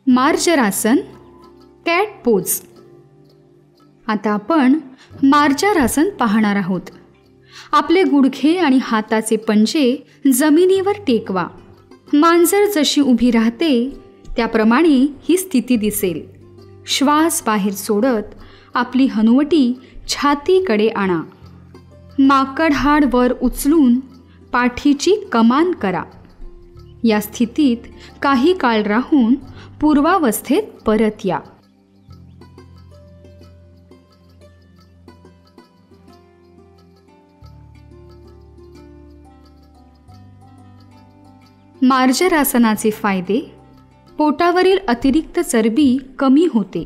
Marjarasana, cat pose. आता आपण मार्जरासन पाहणार आहोत. आपले गुडघे आणि हाताचे पंजे जमिनीवर टेकवा. मांजर जशी उभी राहते त्याप्रमाणे ही स्थिती दिसेल. श्वास बाहेर सोडत आपली हनुवटी छातीकडे आणा. माकड हाड वर उचलून पाठीची कमान करा. या स्थितीत काही काळ राहून पूर्वावस्थेत परत या. मार्जरासनाचे फायदे: पोटावरील अतिरिक्त चरबी कमी होते.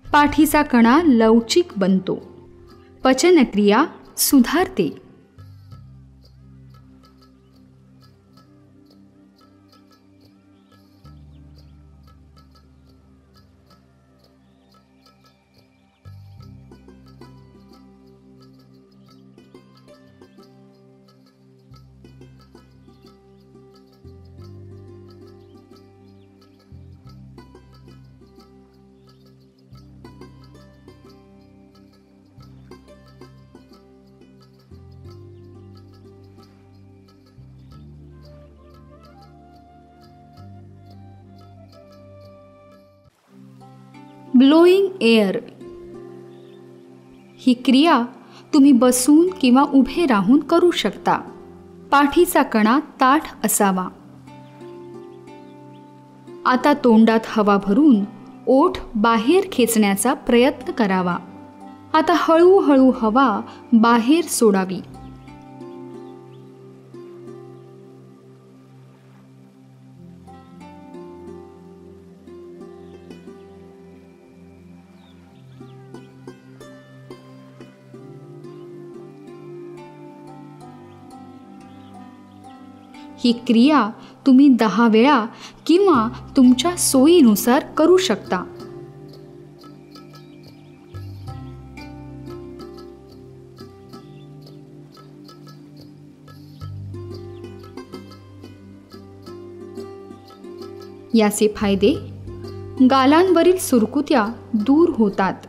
पाठीचा कणा लवचिक बनतो. पचनक्रिया सुधारते. Blowing air. ही क्रिया तुम्ही बसून किंवा उभे राहून करू शकता. पाठीचा कणा ताठ असावा. आता तोंडात हवा भरून ओठ बाहेर खेचण्याचा प्रयत्न करावा. आता हळूहळू हवा बाहेर सोडावी. ही क्रिया तुम्ही 10 वेळा किंवा तुमच्या सोयीनुसार करू शकता. याचे फायदे: गालांवरील सुरकुत्या दूर होतात.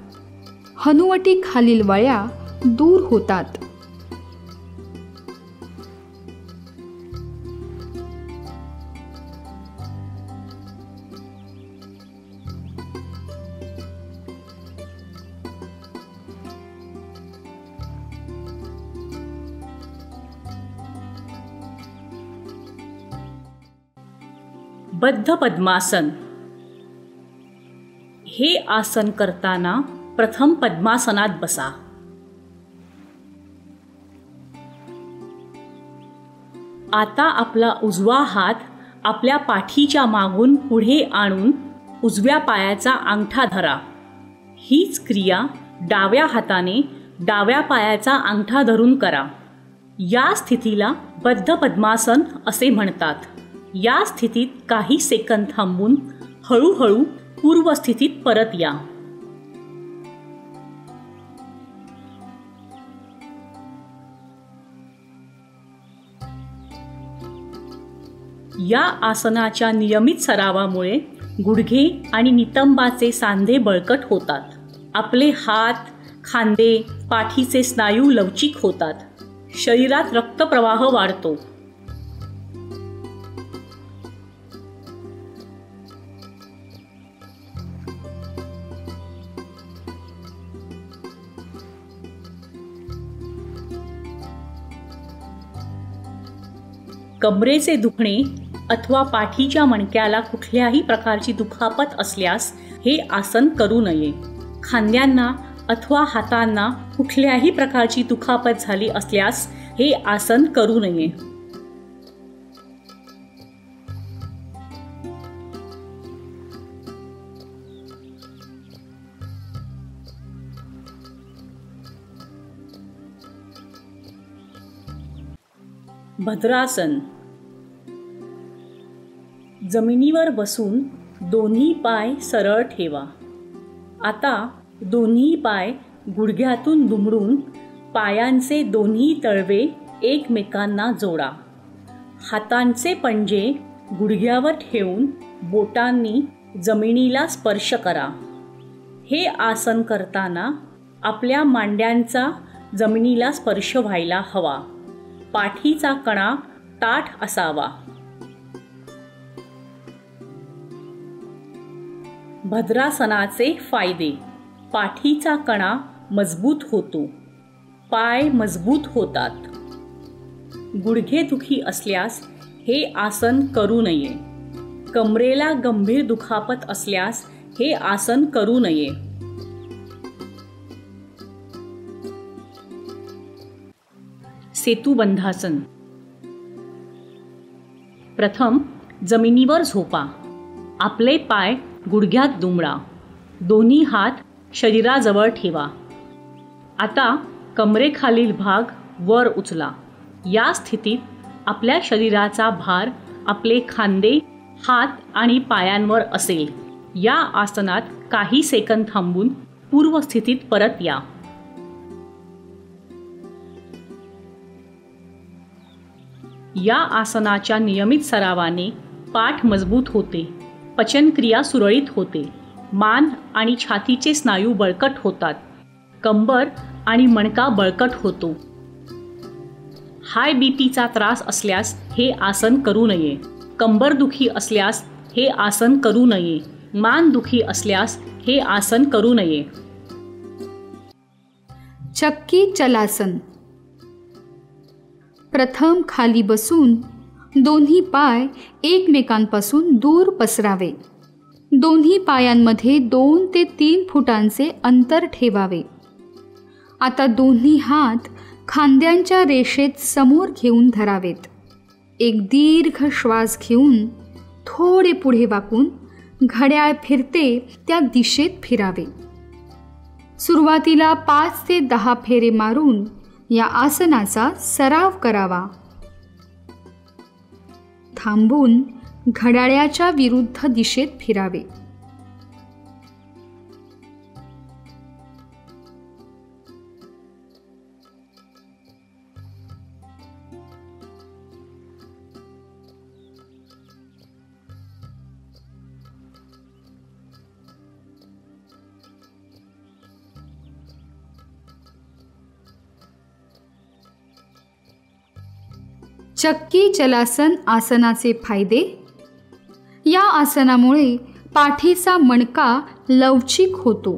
हनुवटी खालील वळ्या दूर होतात. बद्ध पद्मासन. हे आसन करताना प्रथम पद्मासनात बसा. आता आपला उजवा हात आपल्या पाठीच्या मागून पुढे आणून उजव्या पायाचा अंगठा धरा. हीच क्रिया डाव्या हाताने डाव्या पायाचा अंगठा धरून करा. या स्थितीला बद्ध पद्मासन असे म्हणतात. या स्थितीत काही सेकंद थांबून हळूहळू पूर्वस्थितीत परत या. या आसनाच्या नियमित सरावामुळे गुडघे आणि नितंबाचे सांधे बळकट होतात. आपले हात, खांदे, पाठीचे स्नायू लवचिक होतात. शरीरात रक्तप्रवाह वाढतो. कमरेचे दुखणे अथवा पाठीच्या मणक्याला कुठल्याही प्रकारची दुखापत असल्यास हे आसन करू नये. खांद्यांना अथवा हातांना कुठल्याही प्रकारची दुखापत झाली असल्यास हे आसन करू नये. भद्रासन. जमिनीवर बसून दोन्ही पाय सरळ ठेवा. आता दोन्ही पाय गुडघ्यातून दुमडून पायांचे दोन्ही तळवे एकमेकांना जोडा. हातांचे पंजे गुडघ्यावर ठेवून बोटांनी जमिनीला स्पर्श करा. हे आसन करताना आपल्या मांड्यांचा जमिनीला स्पर्श व्हायला हवा. पाठीचा कणा ताठ असावा. भद्रासनाचे फायदे. पाठीचा कणा मजबूत होतो. पाय मजबूत होतात. गुडघेदुखी असल्यास हे आसन करू नये. कमरेला गंभीर दुखापत असल्यास हे आसन करू नये. सेतुबंधासन. प्रथम जमिनीवर झोपा. आपले पाय गुडघ्यात दुमडा. दोन्ही हात शरीराजवळ ठेवा. आता कमरेखालील भाग वर उचला. या स्थितीत आपल्या शरीराचा भार आपले खांदे, हात आणि पायांवर असेल. या आसनात काही सेकंद थांबून पूर्वस्थितीत परत या. या आसनाच्या नियमित सरावाने पाठ मजबूत होते. पचनक्रिया सुरळीत होते. मान आणि छातीचे स्नायू बळकट होतात. कंबर आणि मणका बळकट होतो. हाय बीपीचा त्रास असल्यास हे आसन करू नये. कंबरदुखी असल्यास हे आसन करू नये. मानदुखी असल्यास हे आसन करू नये. चक्की चलासन. प्रथम खाली बसून दोन्ही पाय एकमेकांपासून दूर पसरावे. दोन्ही पायांमध्ये 2 ते 3 फुटांचे अंतर ठेवावे. आता दोन्ही हात खांद्यांच्या रेषेत समोर घेऊन धरावेत. एक दीर्घ श्वास घेऊन थोडे पुढे वाकून घड्याळ फिरते त्या दिशेत फिरावे. सुरुवातीला 5 ते 10 फेरे मारून या आसनाचा सराव करावा. थांबून घड्याळाच्या विरुद्ध दिशेत फिरावे. चक्की चलासन आसनाचे फायदे. या आसनामुळे पाठीचा मणका लवचिक होतो.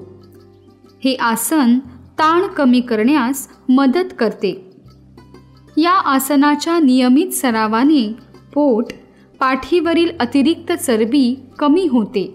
हे आसन ताण कमी करण्यास मदत करते. या आसनाच्या नियमित सरावाने पोट, पाठीवरील अतिरिक्त चरबी कमी होते.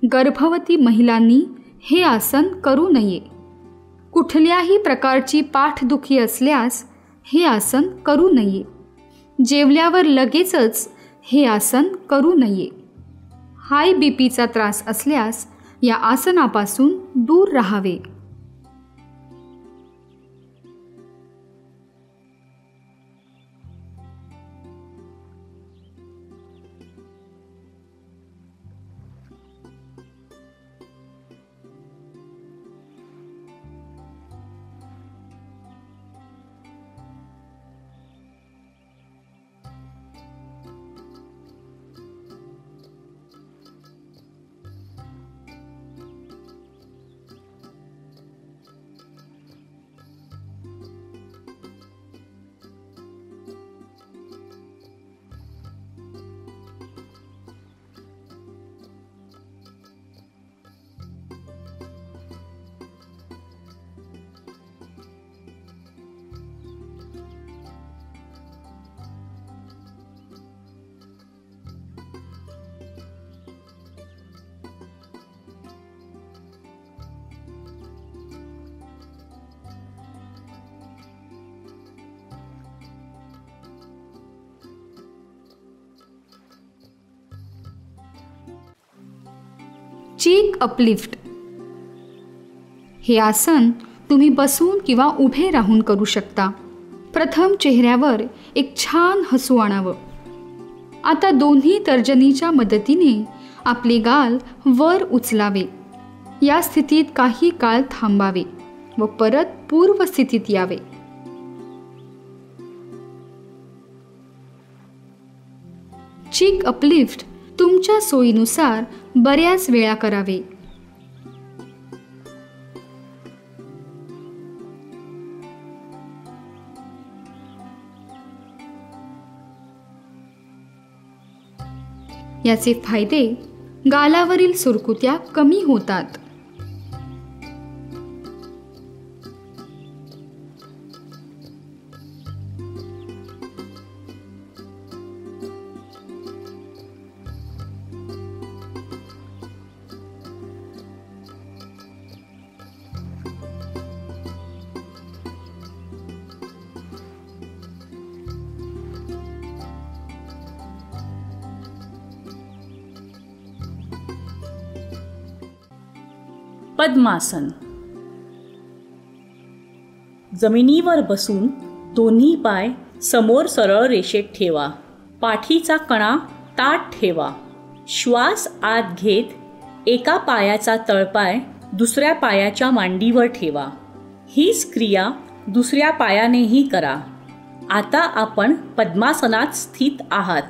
गर्भवती महिलांनी हे आसन करू नये. कुठल्याही प्रकारची पाठदुखी असल्यास हे आसन करू नये. जेवल्यावर लगेचच हे आसन करू नये. हाय बीपीचा त्रास असल्यास या आसनापासून दूर राहावे. चीक अपलिफ्ट. हे आसन तुम्ही बसून किंवा उभे राहून करू शकता. प्रथम चेहऱ्यावर एक छान हसू आणावं. आता दोन्ही तर्जनीच्या मदतीने आपले गाल वर उचलावे. या स्थितीत काही काळ थांबावे व परत पूर्व स्थितीत यावे. चीक अपलिफ्ट तुमच्या सोयीनुसार बऱ्याच वेळा करावे. याचे फायदे गालावरील सुरकुत्या कमी होतात. पद्मासन. जमिनीवर बसून दोन्ही पाय समोर सरळ रेषेत ठेवा. पाठीचा कणा ताठ ठेवा. श्वास आत घेत एका पायाचा तळपाय दुसऱ्या पायाच्या मांडीवर ठेवा. हीच क्रिया दुसऱ्या पायानेही करा. आता आपण पद्मासनात स्थित आहात.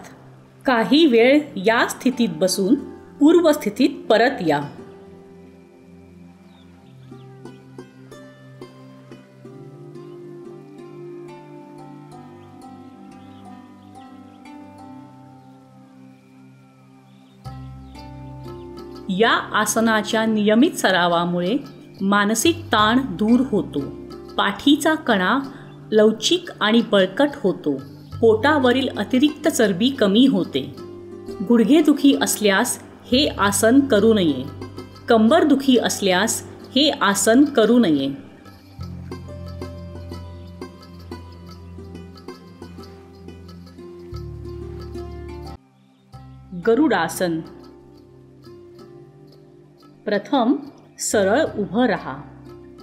काही वेळ या स्थितीत बसून पूर्व स्थितीत परत या. या आसनाच्या नियमित सरावामुळे मानसिक ताण दूर होतो. पाठीचा कणा लवचिक आणि बळकट होतो. पोटावरील अतिरिक्त चरबी कमी होते. गुडघेदुखी असल्यास हे आसन करू नये. कंबरदुखी असल्यास हे आसन करू नये. गरुडासन. प्रथम सरळ उभं राहा.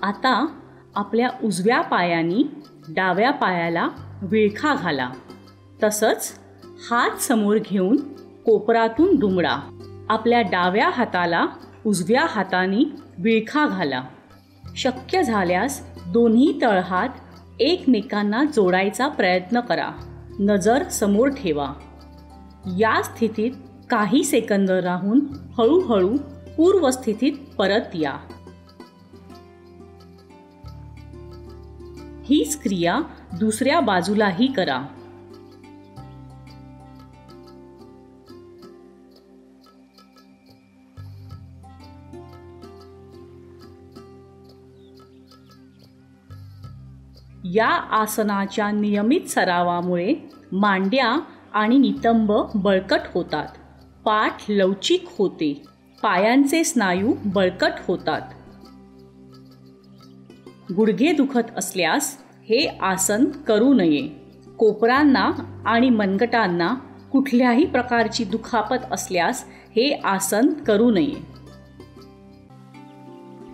आता आपल्या उजव्या पायाने डाव्या पायाला विळखा घाला. तसंच हात समोर घेऊन कोपरातून दुमडा. आपल्या डाव्या हाताला उजव्या हाताने विळखा घाला. शक्य झाल्यास दोन्ही तळहात एकमेकांना जोडायचा प्रयत्न करा. नजर समोर ठेवा. या स्थितीत काही सेकंद राहून हळूहळू पूर्व स्थितीत परत या. हीच क्रिया दुसऱ्या बाजूलाही करा. या आसनाच्या नियमित सरावामुळे मांड्या आणि नितंब बळकट होतात. पाठ लवचिक होते. पायांचे स्नायू बळकट होतात. गुडघे दुखत असल्यास हे आसन करू नये. कोपरांना आणि मनगटांना कुठल्याही प्रकारची दुखापत असल्यास हे आसन करू नये.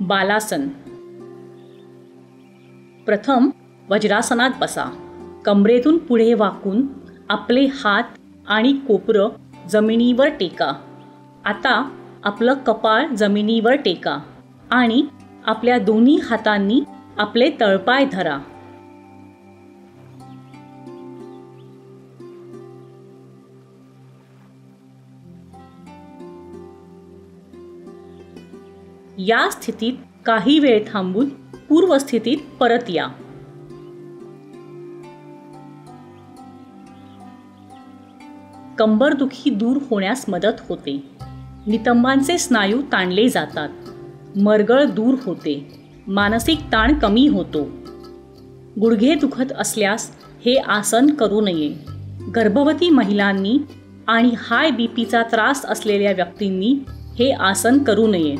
बालासन. प्रथम वज्रासनात बसा. कमरेतून पुढे वाकून आपले हात आणि कोपरं जमिनीवर टेका. आता आपलं कपाळ जमिनीवर टेका आणि आपल्या दोन्ही हातांनी आपले तळपाय धरा. या स्थितीत काही वेळ थांबून पूर्व स्थितीत परत या. कंबरदुखी दूर होण्यास मदत होते. नितंबांचे स्नायू ताणले जातात. मरगळ दूर होते. मानसिक ताण कमी होतो. गुडघे दुखत असल्यास हे आसन करू नये. गर्भवती महिलांनी आणि हाय बीपीचा त्रास असलेल्या व्यक्तींनी हे आसन करू नये.